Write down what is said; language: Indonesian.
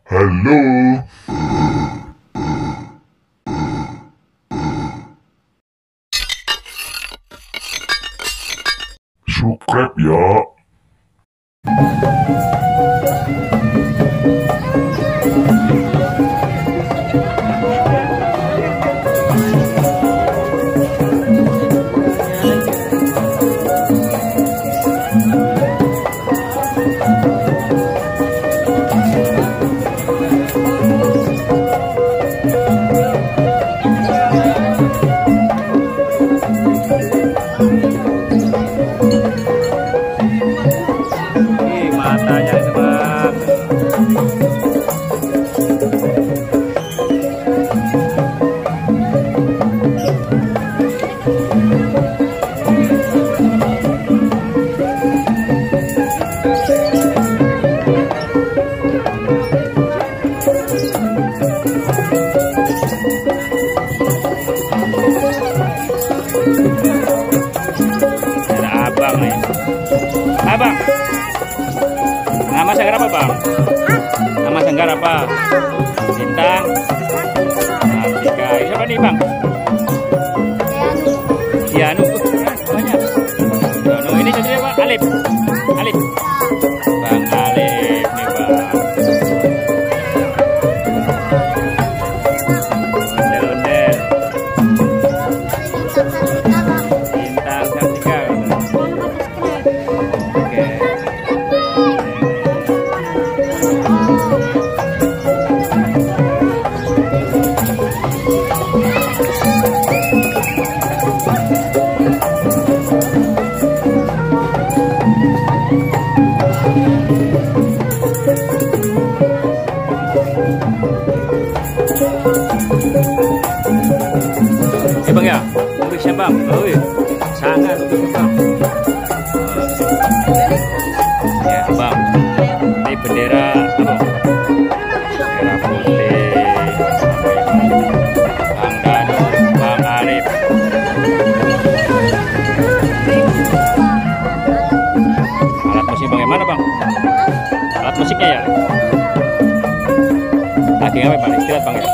Halo, subscribe ya. Matanya itu bang. Ada abang nih. Abang, nama sanggar apa bang? Nama sanggar apa? Bintang. Tiga. Siapa nih bang? Dianu. Banyak. Ini satunya apa? Alif. Alif. Bang Alif nih bang. Ondel-ondel. Bintang tiga. Oke. Bang ya, untuk siapa bang? Oh, sangat untuk bang. Ya bang, ini bendera apa? Bendera putih. Bang Danu, Bang Arif. Alat musik bang yang mana bang? Alat musiknya ya? Lagi ngapain bang? Istirahat bang ya?